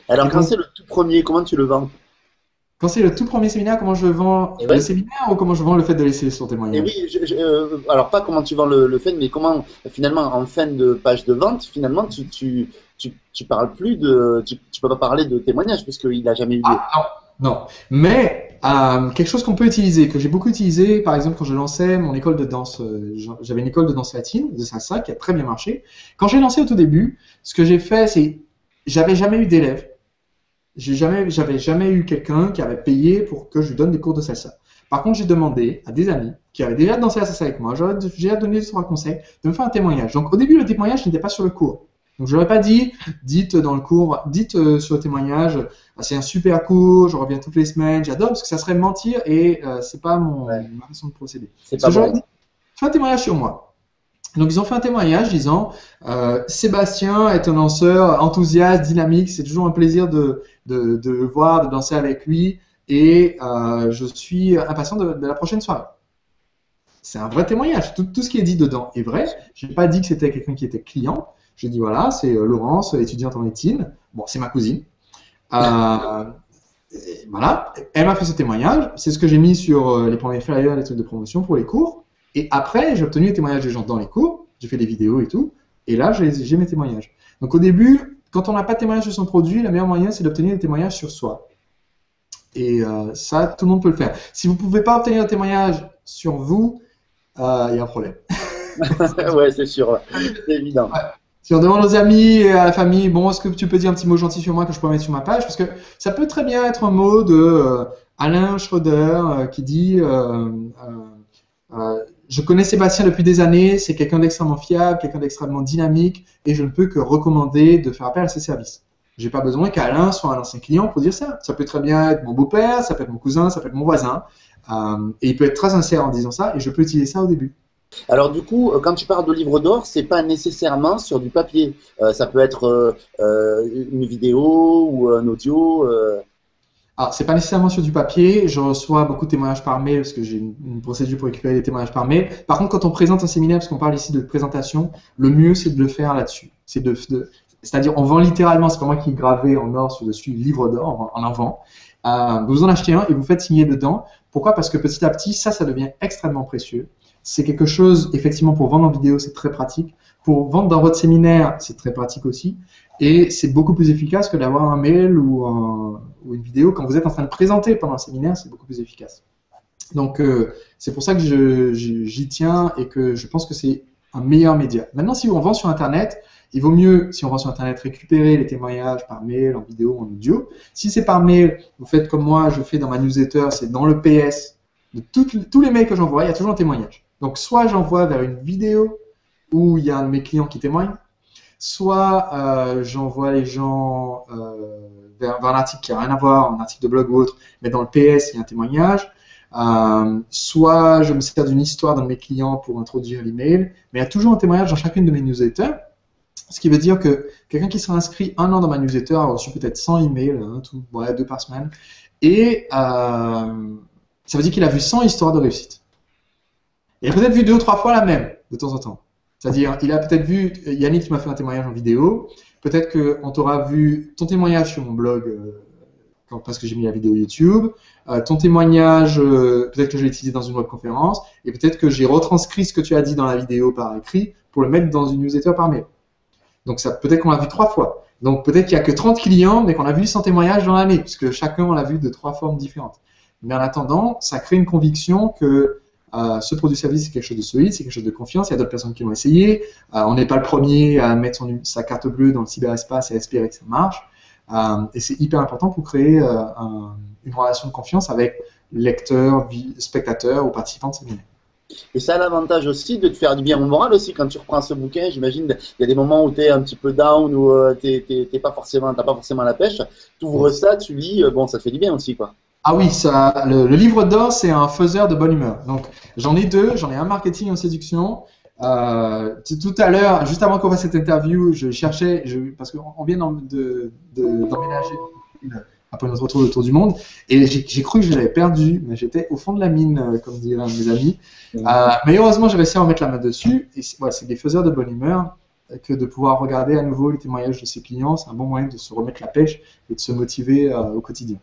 Alors, Et quand donc, c'est le tout premier, comment tu le vends? quand c'est le tout premier séminaire, comment je vends Et le ouais. séminaire ou comment je vends le fait de laisser son Et témoignage? oui, alors pas comment tu vends le fait, mais comment finalement en fin de page de vente, finalement tu parles plus tu peux pas parler de témoignage puisqu'il a jamais eu lieu. Ah, non, non. Mais quelque chose qu'on peut utiliser, que j'ai beaucoup utilisé, par exemple quand je lançais mon école de danse, j'avais une école de danse latine de salsa qui a très bien marché. Quand j'ai lancé au tout début, ce que j'ai fait, c'est j'avais jamais eu d'élèves. J'avais jamais eu quelqu'un qui avait payé pour que je lui donne des cours de salsa. Par contre, j'ai demandé à des amis qui avaient déjà dansé la salsa avec moi, j'ai donné 2 3 conseils, de me faire un témoignage. Donc, au début, le témoignage n'était pas sur le cours. Donc, je n'aurais pas dit, dites dans le cours, dites sur le témoignage, ah, c'est un super cours, je reviens toutes les semaines, j'adore, parce que ça serait mentir et c'est pas Ouais, ma façon de procéder. c'est Ce pas que j'aurais bon. dit, fais un témoignage sur moi. Donc ils ont fait un témoignage disant Sébastien est un danseur enthousiaste, dynamique, c'est toujours un plaisir de le voir, de danser avec lui et je suis impatient de la prochaine soirée. C'est un vrai témoignage. Tout ce qui est dit dedans est vrai. Je n'ai pas dit que c'était quelqu'un qui était client. J'ai dit voilà, c'est Laurence, étudiante en médecine. Bon, c'est ma cousine. Euh, voilà, elle m'a fait ce témoignage. C'est ce que j'ai mis sur les premiers flyers, les trucs de promotion pour les cours. Et après, j'ai obtenu les témoignages des gens dans les cours. J'ai fait des vidéos et tout. Et là, j'ai mes témoignages. Donc au début, quand on n'a pas de témoignage sur son produit, la meilleure moyen, c'est d'obtenir des témoignages sur soi. Et ça, tout le monde peut le faire. Si vous ne pouvez pas obtenir un témoignage sur vous, il y a un problème. Ouais, c'est sûr, ouais. C'est évident. Ouais. Si on demande aux amis et à la famille, bon, est-ce que tu peux dire un petit mot gentil sur moi que je peux mettre sur ma page? Parce que ça peut très bien être un mot de Alain Schroeder qui dit je connais Sébastien depuis des années, c'est quelqu'un d'extrêmement fiable, quelqu'un d'extrêmement dynamique, et je ne peux que recommander de faire appel à ses services. J'ai pas besoin qu'Alain soit un ancien client pour dire ça. Ça peut très bien être mon beau-père, ça peut être mon cousin, ça peut être mon voisin, et il peut être très sincère en disant ça, et je peux utiliser ça au début. Alors du coup, quand tu parles de livre d'or, c'est pas nécessairement sur du papier. Ça peut être une vidéo ou un audio. Alors, c'est pas nécessairement sur du papier. Je reçois beaucoup de témoignages par mail parce que j'ai une procédure pour récupérer des témoignages par mail. Par contre, quand on présente un séminaire, parce qu'on parle ici de présentation, le mieux c'est de le faire là-dessus. C'est-à-dire, on vend littéralement, c'est pas moi qui ai gravé en or sur dessus livre d'or, en vend. Vous en achetez un et vous faites signer dedans. Pourquoi? Parce que petit à petit, ça devient extrêmement précieux. C'est quelque chose, effectivement, pour vendre en vidéo, c'est très pratique. Pour vendre dans votre séminaire, c'est très pratique aussi. Et c'est beaucoup plus efficace que d'avoir un mail ou une vidéo. Quand vous êtes en train de présenter pendant le séminaire, c'est beaucoup plus efficace. Donc, c'est pour ça que j'y tiens et que je pense que c'est un meilleur média. Maintenant, si on vend sur Internet, il vaut mieux, si on vend sur Internet, récupérer les témoignages par mail, en vidéo, en audio. Si c'est par mail, vous faites comme moi, je fais dans ma newsletter, c'est dans le PS. De tous les mails que j'envoie, il y a toujours un témoignage. Donc, soit j'envoie vers une vidéo où il y a un de mes clients qui témoigne, soit j'envoie les gens vers un article qui n'a rien à voir, un article de blog ou autre, mais dans le PS, il y a un témoignage. Soit je me sers d'une histoire d'un de mes clients pour introduire l'email, mais il y a toujours un témoignage dans chacune de mes newsletters, ce qui veut dire que quelqu'un qui sera inscrit 1 an dans ma newsletter a reçu peut-être 100 emails, ouais, 2 par semaine, et ça veut dire qu'il a vu 100 histoires de réussite. Il a peut-être vu 2 ou 3 fois la même, de temps en temps. C'est-à-dire, il a peut-être vu, Yannick qui m'a fait un témoignage en vidéo, peut-être qu'on t'aura vu ton témoignage sur mon blog, parce que j'ai mis la vidéo YouTube, ton témoignage, peut-être que je l'ai utilisé dans une webconférence, et peut-être que j'ai retranscrit ce que tu as dit dans la vidéo par écrit pour le mettre dans une newsletter par mail. Donc, peut-être qu'on l'a vu 3 fois. Donc, peut-être qu'il n'y a que 30 clients, mais qu'on a vu 100 témoignages dans l'année, puisque chacun, on l'a vu de 3 formes différentes. Mais en attendant, ça crée une conviction que ce produit-service, c'est quelque chose de solide, c'est quelque chose de confiance. Il y a d'autres personnes qui l'ont essayé. On n'est pas le premier à mettre sa carte bleue dans le cyberespace et à espérer que ça marche. Et c'est hyper important pour créer une relation de confiance avec lecteurs, spectateurs ou participants de séminaire. Et ça a l'avantage aussi de te faire du bien au moral aussi quand tu reprends ce bouquin. J'imagine il y a des moments où tu es un petit peu down, où t'as pas forcément la pêche. Tu ouvres ça, tu lis, bon, ça te fait du bien aussi, quoi. Ah oui, le livre d'or, c'est un faiseur de bonne humeur. Donc, j'en ai 2. J'en ai un marketing et en séduction. Tout à l'heure, juste avant qu'on fasse cette interview, je cherchais, parce qu'on vient d'emménager après notre retour autour du monde, et j'ai cru que je l'avais perdu, mais j'étais au fond de la mine, comme diraient mes amis. Mais heureusement, j'ai réussi à en mettre la main dessus. Et c'est des faiseurs de bonne humeur. que de pouvoir regarder à nouveau les témoignages de ses clients. C'est un bon moyen de se remettre la pêche et de se motiver au quotidien.